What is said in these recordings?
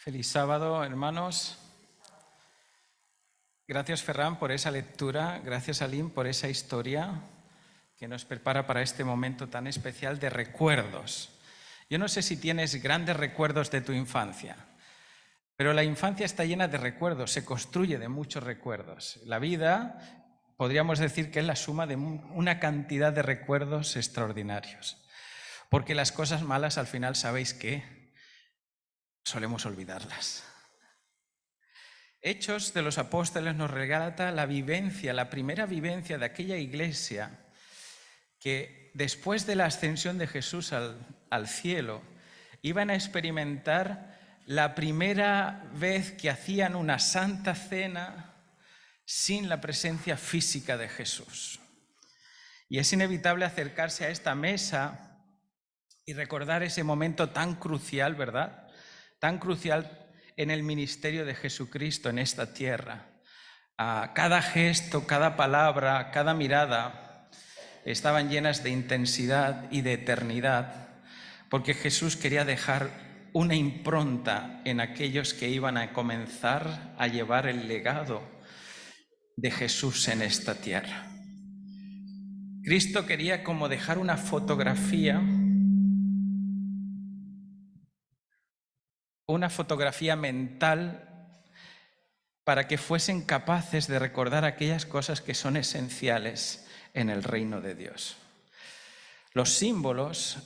Feliz sábado, hermanos. Gracias, Ferran, por esa lectura. Gracias, Alim, por esa historia que nos prepara para este momento tan especial de recuerdos. Yo no sé si tienes grandes recuerdos de tu infancia, pero la infancia está llena de recuerdos, se construye de muchos recuerdos. La vida, podríamos decir que es la suma de una cantidad de recuerdos extraordinarios. Porque las cosas malas, al final, ¿sabéis qué? Solemos olvidarlas. Hechos de los Apóstoles nos relata la vivencia, la primera vivencia de aquella iglesia que después de la ascensión de Jesús al cielo iban a experimentar la primera vez que hacían una santa cena sin la presencia física de Jesús. Y es inevitable acercarse a esta mesa y recordar ese momento tan crucial, ¿verdad? Tan crucial en el ministerio de Jesucristo en esta tierra. Cada gesto, cada palabra, cada mirada estaban llenas de intensidad y de eternidad, porque Jesús quería dejar una impronta en aquellos que iban a comenzar a llevar el legado de Jesús en esta tierra. Cristo quería como dejar una fotografía mental para que fuesen capaces de recordar aquellas cosas que son esenciales en el reino de Dios. Los símbolos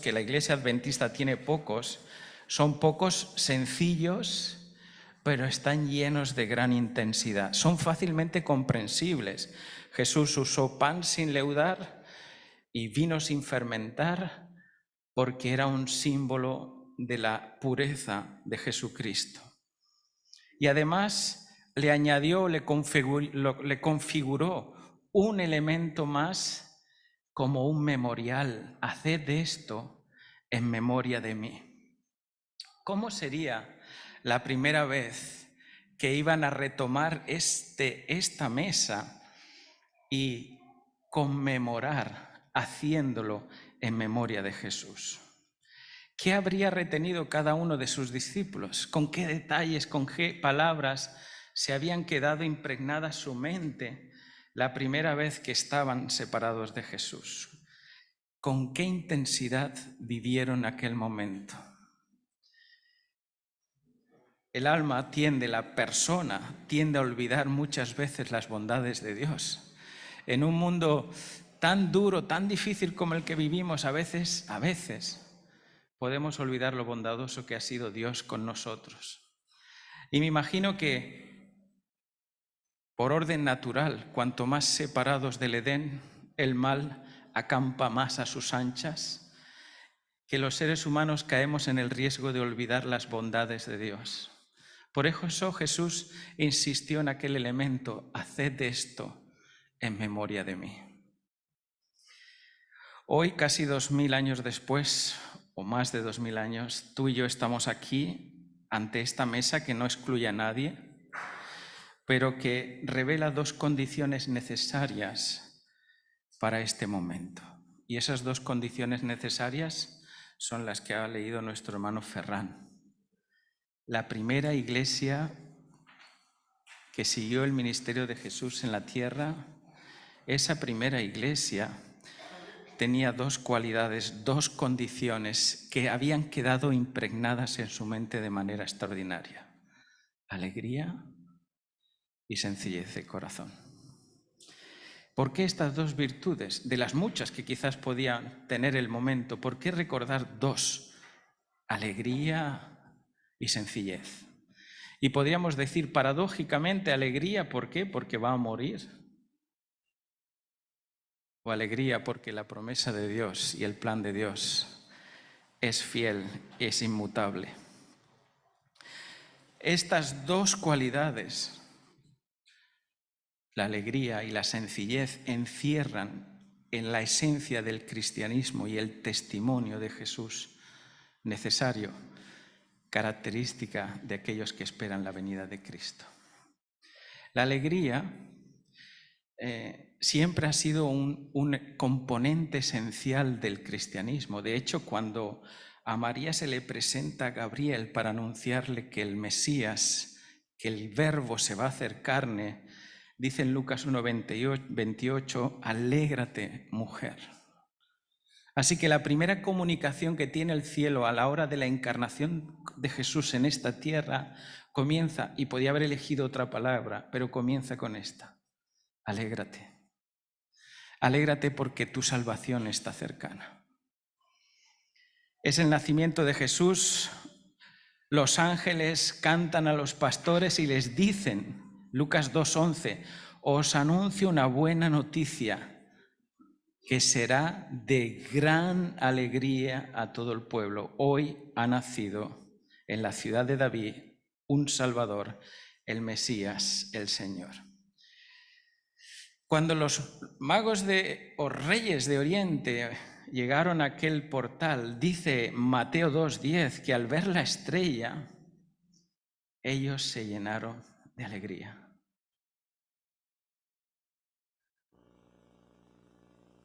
que la Iglesia Adventista tiene pocos, son pocos, sencillos, pero están llenos de gran intensidad. Son fácilmente comprensibles. Jesús usó pan sin leudar y vino sin fermentar porque era un símbolo de la pureza de Jesucristo. Y además le añadió, le configuró un elemento más como un memorial. Haced esto en memoria de mí. ¿Cómo sería la primera vez que iban a retomar esta mesa y conmemorar haciéndolo en memoria de Jesús? ¿Qué habría retenido cada uno de sus discípulos? ¿Con qué detalles, con qué palabras se habían quedado impregnadas su mente la primera vez que estaban separados de Jesús? ¿Con qué intensidad vivieron aquel momento? El alma la persona tiende a olvidar muchas veces las bondades de Dios. En un mundo tan duro, tan difícil como el que vivimos, a veces podemos olvidar lo bondadoso que ha sido Dios con nosotros. Y me imagino que, por orden natural, cuanto más separados del Edén, el mal acampa más a sus anchas, que los seres humanos caemos en el riesgo de olvidar las bondades de Dios. Por eso Jesús insistió en aquel elemento: haced esto en memoria de mí. Hoy, casi 2000 años después, o más de 2000 años, tú y yo estamos aquí ante esta mesa que no excluye a nadie, pero que revela dos condiciones necesarias para este momento. Y esas dos condiciones necesarias son las que ha leído nuestro hermano Ferran. La primera iglesia que siguió el ministerio de Jesús en la tierra, esa primera iglesia tenía dos cualidades, dos condiciones que habían quedado impregnadas en su mente de manera extraordinaria: alegría y sencillez de corazón. ¿Por qué estas dos virtudes? De las muchas que quizás podía tener el momento, ¿por qué recordar dos? Alegría y sencillez. Y podríamos decir paradójicamente alegría, ¿por qué? Porque va a morir. O alegría porque la promesa de Dios y el plan de Dios es fiel, es inmutable. Estas dos cualidades, la alegría y la sencillez, encierran en la esencia del cristianismo y el testimonio de Jesús necesario, característica de aquellos que esperan la venida de Cristo. La alegría siempre ha sido un componente esencial del cristianismo. De hecho, cuando A María se le presenta Gabriel para anunciarle que el Mesías, que el Verbo se va a hacer carne. Dice en Lucas 1:28, alégrate, mujer. Así que la primera comunicación que tiene el cielo a la hora de la encarnación de Jesús en esta tierra comienza, y podía haber elegido otra palabra, pero comienza con esta: alégrate. Alégrate porque tu salvación está cercana. Es el nacimiento de Jesús. Los ángeles cantan a los pastores y les dicen, Lucas 2:11, os anuncio una buena noticia que será de gran alegría a todo el pueblo. Hoy ha nacido en la ciudad de David un Salvador, el Mesías, el Señor. Cuando los magos o reyes de Oriente llegaron a aquel portal, dice Mateo 2:10, que al ver la estrella, ellos se llenaron de alegría.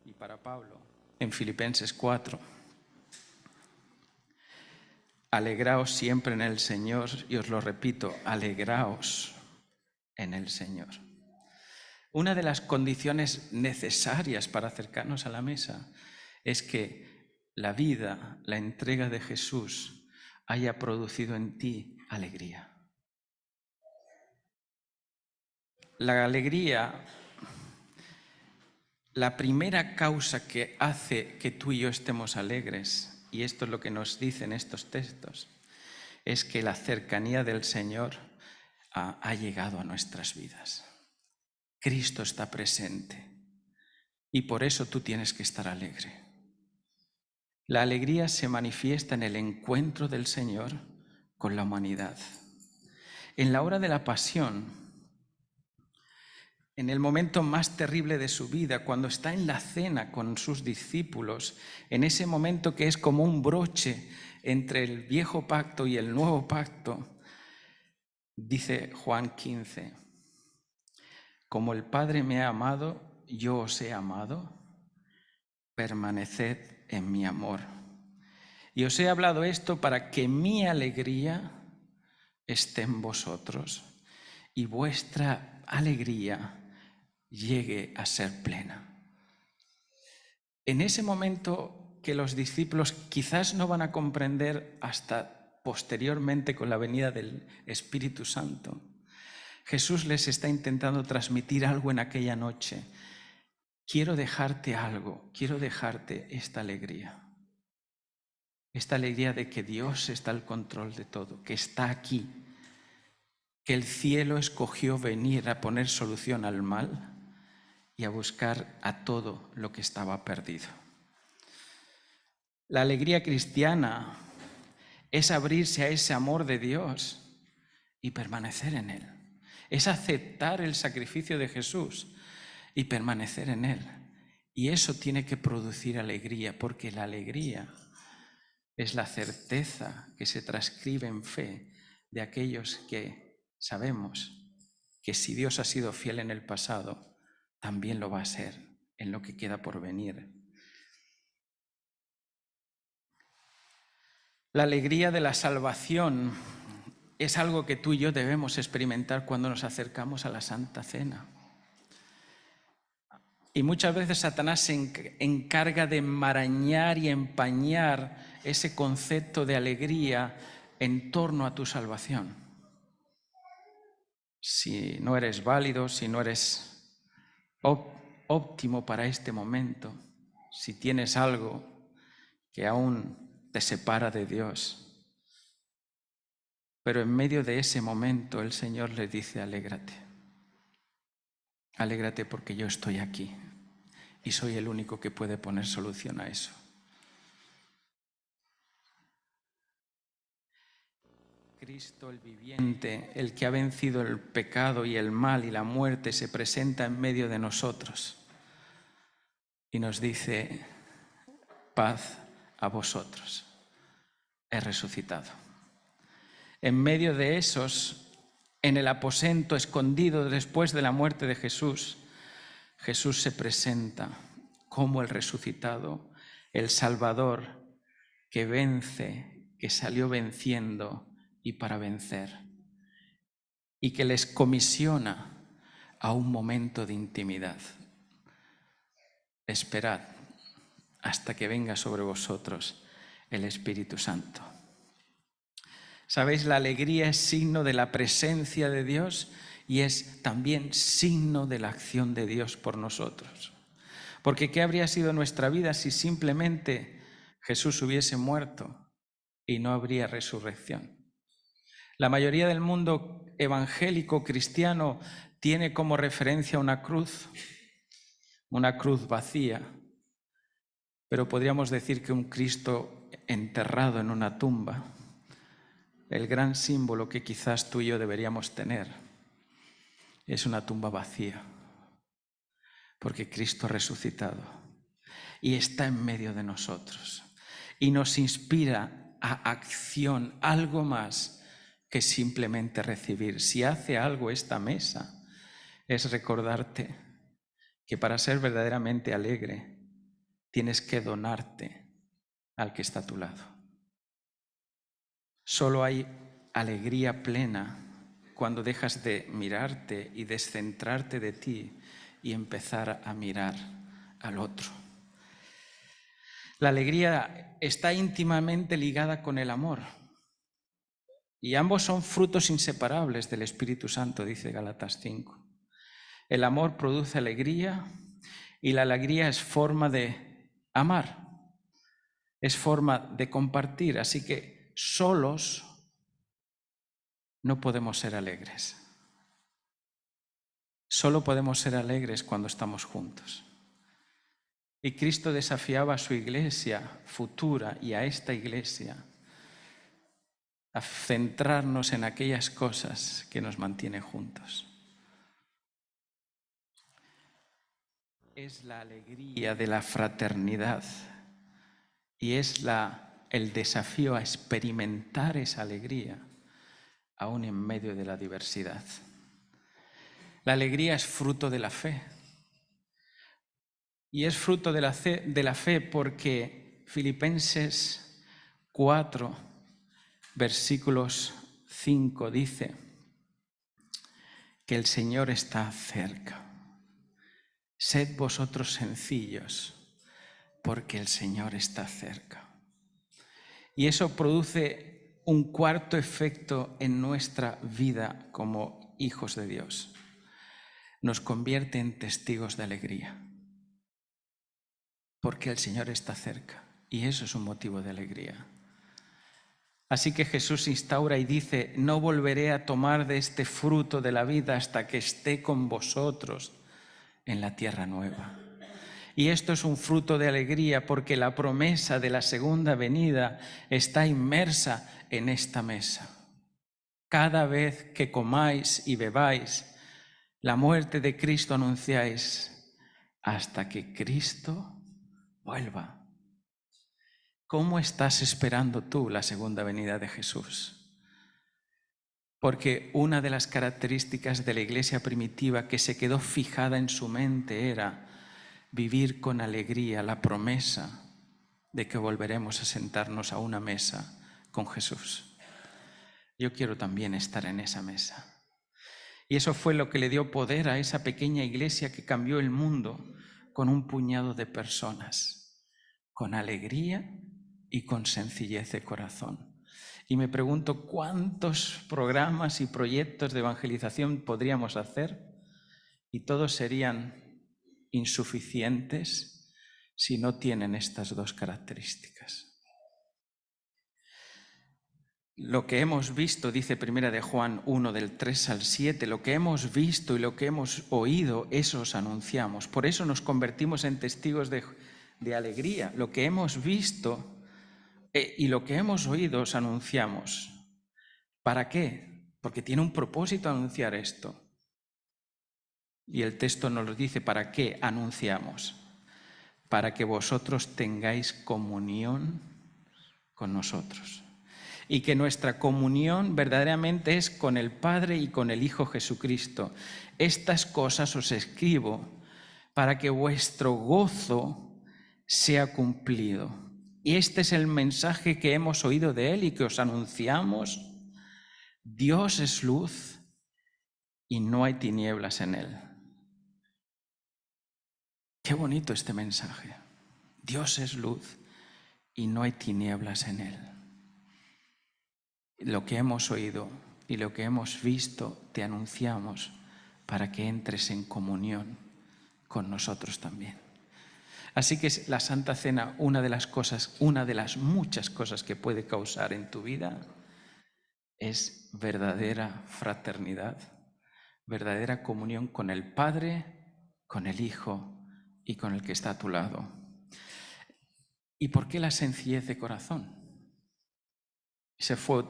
Y para Pablo, en Filipenses 4, alegraos siempre en el Señor, y os lo repito, alegraos en el Señor. Una de las condiciones necesarias para acercarnos a la mesa es que la vida, la entrega de Jesús, haya producido en ti alegría. La alegría, la primera causa que hace que tú y yo estemos alegres, y esto es lo que nos dicen estos textos, es que la cercanía del Señor ha llegado a nuestras vidas. Cristo está presente y por eso tú tienes que estar alegre. La alegría se manifiesta en el encuentro del Señor con la humanidad. En la hora de la pasión, en el momento más terrible de su vida, cuando está en la cena con sus discípulos, en ese momento que es como un broche entre el viejo pacto y el nuevo pacto, dice Juan 15, como el Padre me ha amado, yo os he amado, permaneced en mi amor. Y os he hablado esto para que mi alegría esté en vosotros y vuestra alegría llegue a ser plena. En ese momento que los discípulos quizás no van a comprender hasta posteriormente con la venida del Espíritu Santo, Jesús les está intentando transmitir algo en aquella noche. Quiero dejarte algo, quiero dejarte esta alegría de que Dios está al control de todo, que está aquí, que el cielo escogió venir a poner solución al mal y a buscar a todo lo que estaba perdido. La alegría cristiana es abrirse a ese amor de Dios y permanecer en él. Es aceptar el sacrificio de Jesús y permanecer en él. Y eso tiene que producir alegría, porque la alegría es la certeza que se transcribe en fe de aquellos que sabemos que si Dios ha sido fiel en el pasado, también lo va a ser en lo que queda por venir. La alegría de la salvación es algo que tú y yo debemos experimentar cuando nos acercamos a la Santa Cena. Y muchas veces Satanás se encarga de enmarañar y empañar ese concepto de alegría en torno a tu salvación. Si no eres válido, si no eres óptimo para este momento, si tienes algo que aún te separa de Dios, pero en medio de ese momento el Señor le dice: alégrate. Alégrate porque yo estoy aquí y soy el único que puede poner solución a eso. Cristo el viviente, el que ha vencido el pecado y el mal y la muerte, se presenta en medio de nosotros y nos dice: paz a vosotros, he resucitado. En medio de esos, en el aposento escondido después de la muerte de Jesús, Jesús se presenta como el resucitado, el Salvador, que vence, que salió venciendo y para vencer, y que les comisiona a un momento de intimidad. Esperad hasta que venga sobre vosotros el Espíritu Santo. ¿Sabéis? La alegría es signo de la presencia de Dios y es también signo de la acción de Dios por nosotros. Porque ¿qué habría sido nuestra vida si simplemente Jesús hubiese muerto y no habría resurrección? La mayoría del mundo evangélico cristiano tiene como referencia una cruz vacía, pero podríamos decir que un Cristo enterrado en una tumba. El gran símbolo que quizás tú y yo deberíamos tener es una tumba vacía, porque Cristo ha resucitado y está en medio de nosotros y nos inspira a acción, algo más que simplemente recibir. Si hace algo esta mesa, es recordarte que para ser verdaderamente alegre tienes que donarte al que está a tu lado. Solo hay alegría plena cuando dejas de mirarte y descentrarte de ti y empezar a mirar al otro. La alegría está íntimamente ligada con el amor y ambos son frutos inseparables del Espíritu Santo, dice Gálatas 5. El amor produce alegría y la alegría es forma de amar, es forma de compartir, así que solos no podemos ser alegres. Solo podemos ser alegres cuando estamos juntos. Y Cristo desafiaba a su iglesia futura y a esta iglesia a centrarnos en aquellas cosas que nos mantienen juntos. Es la alegría de la fraternidad y es el desafío a experimentar esa alegría aún en medio de la diversidad. La alegría es fruto de la fe. Y es fruto de la fe porque Filipenses 4, versículos 5 dice que el Señor está cerca. Sed vosotros sencillos, porque el Señor está cerca. Y eso produce un cuarto efecto en nuestra vida como hijos de Dios. Nos convierte en testigos de alegría, porque el Señor está cerca, y eso es un motivo de alegría. Así que Jesús instaura y dice: no volveré a tomar de este fruto de la vida hasta que esté con vosotros en la tierra nueva. Y esto es un fruto de alegría porque la promesa de la segunda venida está inmersa en esta mesa. Cada vez que comáis y bebáis, la muerte de Cristo anunciáis hasta que Cristo vuelva. ¿Cómo estás esperando tú la segunda venida de Jesús? Porque una de las características de la iglesia primitiva que se quedó fijada en su mente era vivir con alegría la promesa de que volveremos a sentarnos a una mesa con Jesús. Yo quiero también estar en esa mesa. Y eso fue lo que le dio poder a esa pequeña iglesia que cambió el mundo con un puñado de personas, con alegría y con sencillez de corazón. Y me pregunto cuántos programas y proyectos de evangelización podríamos hacer y todos serían insuficientes si no tienen estas dos características. Lo que hemos visto, dice Primera de Juan 1, del 3 al 7, lo que hemos visto y lo que hemos oído, eso os anunciamos. Por eso nos convertimos en testigos de alegría. Lo que hemos visto y lo que hemos oído os anunciamos. ¿Para qué? Porque tiene un propósito anunciar esto. Y el texto nos lo dice: ¿para qué anunciamos? Para que vosotros tengáis comunión con nosotros. Y que nuestra comunión verdaderamente es con el Padre y con el Hijo Jesucristo. Estas cosas os escribo para que vuestro gozo sea cumplido. Y este es el mensaje que hemos oído de Él y que os anunciamos. Dios es luz y no hay tinieblas en Él. Qué bonito este mensaje. Dios es luz y no hay tinieblas en Él. Lo que hemos oído y lo que hemos visto te anunciamos para que entres en comunión con nosotros también. Así que la Santa Cena, una de las muchas cosas que puede causar en tu vida es verdadera fraternidad, verdadera comunión con el Padre, con el Hijo y con el que está a tu lado. ¿Y por qué la sencillez de corazón? Esa fue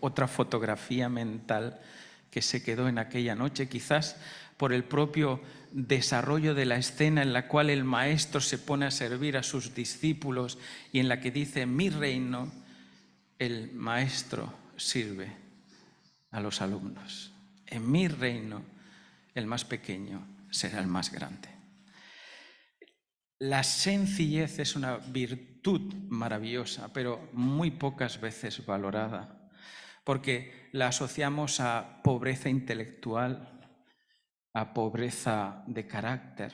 otra fotografía mental que se quedó en aquella noche, quizás por el propio desarrollo de la escena en la cual el maestro se pone a servir a sus discípulos y en la que dice: mi reino, el maestro sirve a los alumnos. En mi reino, el más pequeño será el más grande. La sencillez es una virtud maravillosa, pero muy pocas veces valorada, porque la asociamos a pobreza intelectual, a pobreza de carácter.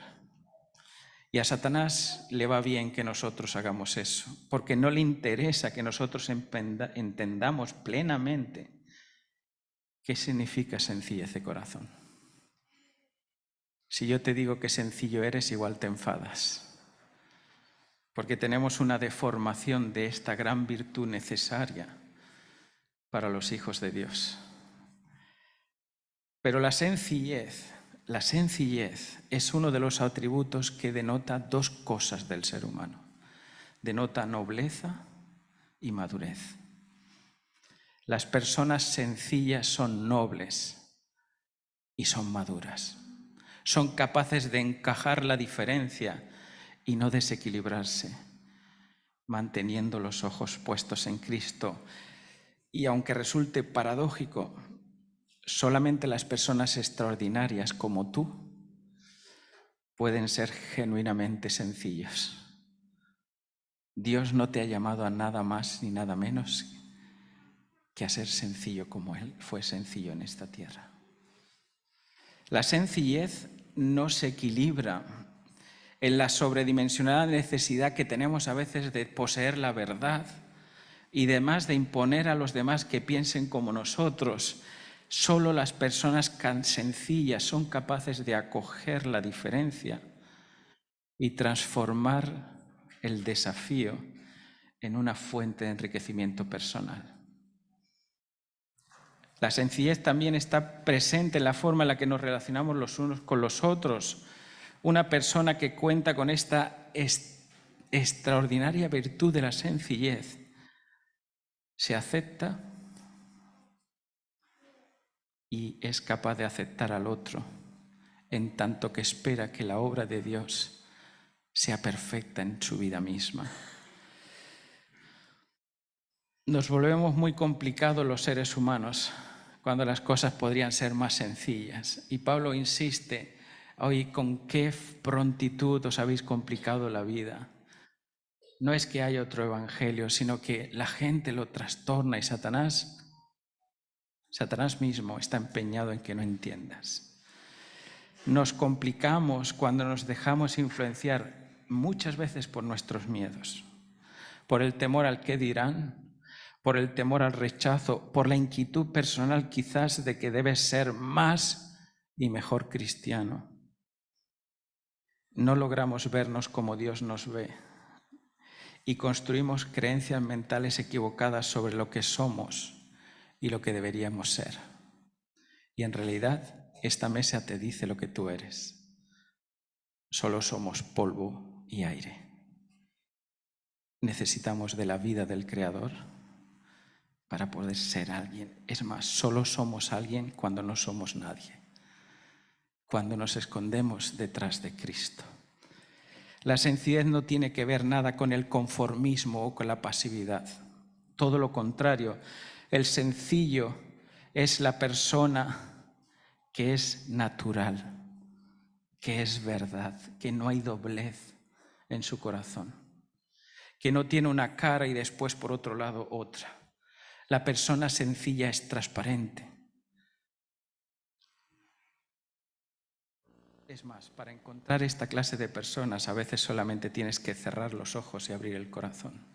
Y a Satanás le va bien que nosotros hagamos eso, porque no le interesa que nosotros entendamos plenamente qué significa sencillez de corazón. Si yo te digo que sencillo eres, igual te enfadas, porque tenemos una deformación de esta gran virtud necesaria para los hijos de Dios. Pero la sencillez es uno de los atributos que denota dos cosas del ser humano. Denota nobleza y madurez. Las personas sencillas son nobles y son maduras. Son capaces de encajar la diferencia y no desequilibrarse, manteniendo los ojos puestos en Cristo. Y aunque resulte paradójico, solamente las personas extraordinarias como tú pueden ser genuinamente sencillos. Dios no te ha llamado a nada más ni nada menos que a ser sencillo como Él fue sencillo en esta tierra. La sencillez no se equilibra en la sobredimensionada necesidad que tenemos a veces de poseer la verdad y además de imponer a los demás que piensen como nosotros. Solo las personas sencillas son capaces de acoger la diferencia y transformar el desafío en una fuente de enriquecimiento personal. La sencillez también está presente en la forma en la que nos relacionamos los unos con los otros. Una persona que cuenta con esta extraordinaria virtud de la sencillez se acepta y es capaz de aceptar al otro, en tanto que espera que la obra de Dios sea perfecta en su vida misma. Nos volvemos muy complicados los seres humanos cuando las cosas podrían ser más sencillas. Y Pablo insiste: hoy con qué prontitud os habéis complicado la vida. No es que haya otro evangelio, sino que la gente lo trastorna y Satanás mismo está empeñado en que no entiendas. Nos complicamos cuando nos dejamos influenciar muchas veces por nuestros miedos, por el temor al qué dirán, por el temor al rechazo, por la inquietud personal quizás de que debes ser más y mejor cristiano. No logramos vernos como Dios nos ve y construimos creencias mentales equivocadas sobre lo que somos y lo que deberíamos ser. Y en realidad esta mesa te dice lo que tú eres. Solo somos polvo y aire. Necesitamos de la vida del Creador para poder ser alguien. Es más, solo somos alguien cuando no somos nadie, cuando nos escondemos detrás de Cristo. La sencillez no tiene que ver nada con el conformismo o con la pasividad. Todo lo contrario, el sencillo es la persona que es natural, que es verdad, que no hay doblez en su corazón, que no tiene una cara y después por otro lado otra. La persona sencilla es transparente. Es más, para encontrar esta clase de personas a veces solamente tienes que cerrar los ojos y abrir el corazón.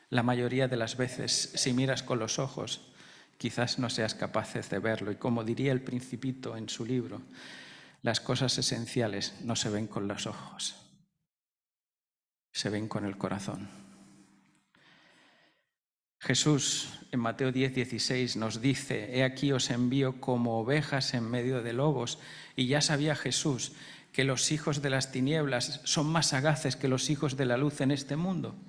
La mayoría de las veces, si miras con los ojos, quizás no seas capaces de verlo. Y como diría el Principito en su libro, las cosas esenciales no se ven con los ojos, se ven con el corazón. Jesús en Mateo 10:16 nos dice: he aquí os envío como ovejas en medio de lobos. Y ya sabía Jesús que los hijos de las tinieblas son más sagaces que los hijos de la luz en este mundo.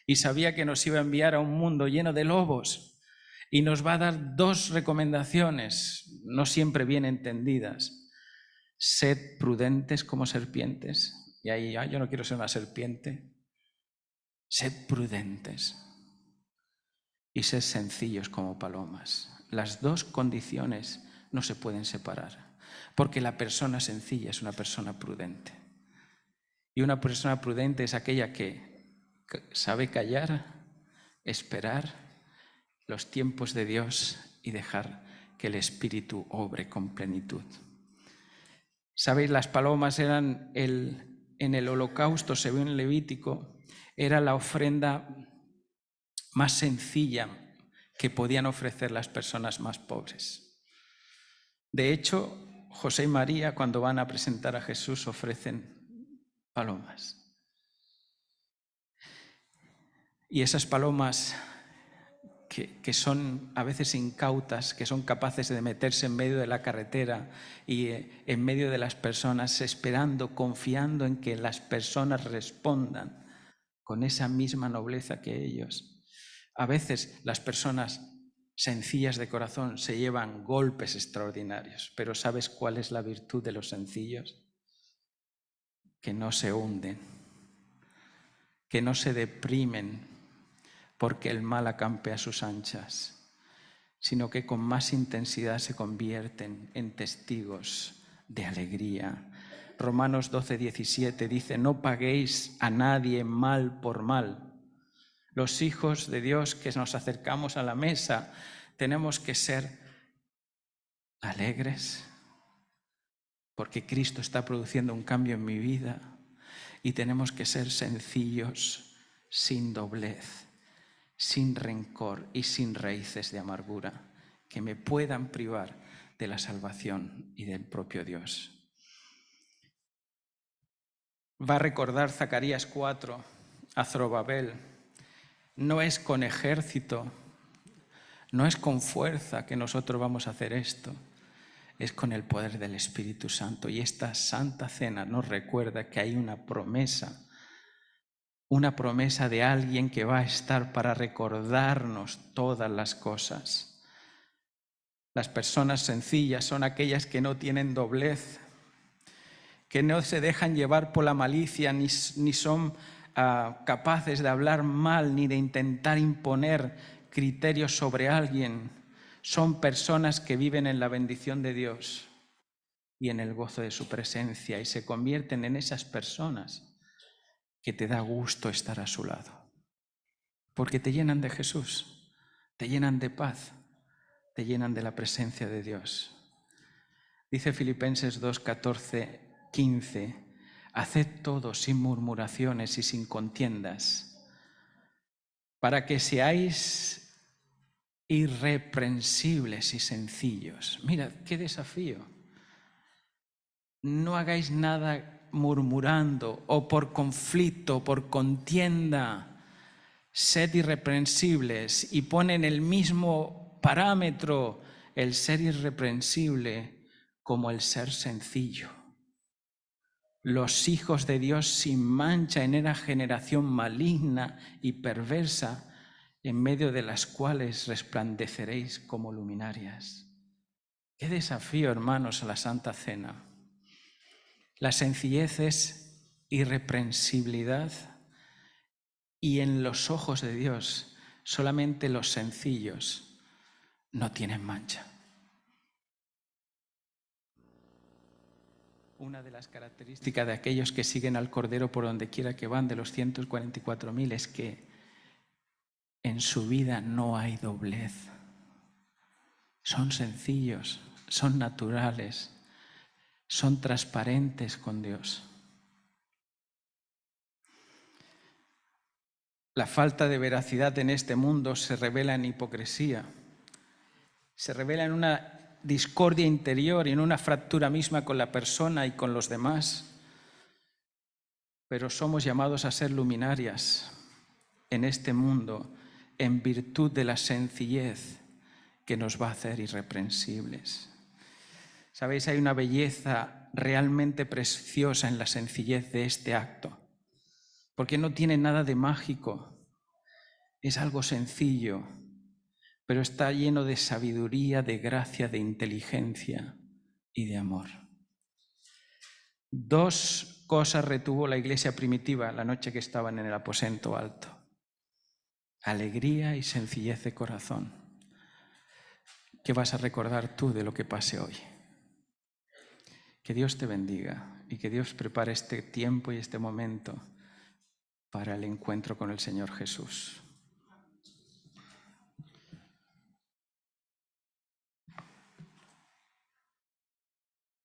Y sabía que nos iba a enviar a un mundo lleno de lobos. Y nos va a dar dos recomendaciones, no siempre bien entendidas. Sed prudentes como serpientes. Y ahí, yo no quiero ser una serpiente. Sed prudentes. Y sed sencillos como palomas. Las dos condiciones no se pueden separar, porque la persona sencilla es una persona prudente. Y una persona prudente es aquella que sabe callar, esperar los tiempos de Dios y dejar que el Espíritu obre con plenitud. ¿Sabéis? Las palomas eran en el holocausto, según Levítico, era la ofrenda más sencilla que podían ofrecer las personas más pobres. De hecho, José y María, cuando van a presentar a Jesús, ofrecen palomas. Y esas palomas que son a veces incautas, que son capaces de meterse en medio de la carretera y en medio de las personas, esperando, confiando en que las personas respondan con esa misma nobleza que ellos. A veces las personas sencillas de corazón se llevan golpes extraordinarios, pero ¿sabes cuál es la virtud de los sencillos? Que no se hunden, que no se deprimen porque el mal acampe a sus anchas, sino que con más intensidad se convierten en testigos de alegría. Romanos 12:17 dice: no paguéis a nadie mal por mal. Los hijos de Dios que nos acercamos a la mesa tenemos que ser alegres porque Cristo está produciendo un cambio en mi vida, y tenemos que ser sencillos, sin doblez, sin rencor y sin raíces de amargura que me puedan privar de la salvación y del propio Dios. Va a recordar Zacarías 4 a Zorobabel: no es con ejército, no es con fuerza que nosotros vamos a hacer esto, es con el poder del Espíritu Santo. Y esta Santa Cena nos recuerda que hay una promesa de alguien que va a estar para recordarnos todas las cosas. Las personas sencillas son aquellas que no tienen doblez, que no se dejan llevar por la malicia, ni son capaces de hablar mal, ni de intentar imponer criterios sobre alguien. Son personas que viven en la bendición de Dios y en el gozo de su presencia, y se convierten en esas personas que te da gusto estar a su lado, porque te llenan de Jesús, te llenan de paz, te llenan de la presencia de Dios. Dice Filipenses 2:14-15: haced todo sin murmuraciones y sin contiendas, para que seáis irreprensibles y sencillos. Mira, qué desafío. No hagáis nada murmurando o por conflicto, o por contienda. Sed irreprensibles, y pone en el mismo parámetro el ser irreprensible como el ser sencillo. Los hijos de Dios sin mancha en una generación maligna y perversa, en medio de las cuales resplandeceréis como luminarias. Qué desafío, hermanos, a la Santa Cena. La sencillez es irreprensibilidad, y en los ojos de Dios solamente los sencillos no tienen mancha. una de las características de aquellos que siguen al Cordero por donde quiera que van, de los 144.000, es que en su vida no hay doblez. Son sencillos, son naturales, son transparentes con Dios. La falta de veracidad en este mundo se revela en hipocresía, se revela en una discordia interior y en una fractura misma con la persona y con los demás. Pero somos llamados a ser luminarias en este mundo en virtud de la sencillez que nos va a hacer irreprensibles. ¿Sabéis? Hay una belleza realmente preciosa en la sencillez de este acto, porque no tiene nada de mágico, es algo sencillo, pero está lleno de sabiduría, de gracia, de inteligencia y de amor. 2 cosas retuvo la iglesia primitiva la noche que estaban en el aposento alto: alegría y sencillez de corazón. ¿Qué vas a recordar tú de lo que pase hoy? Que Dios te bendiga y que Dios prepare este tiempo y este momento para el encuentro con el Señor Jesús.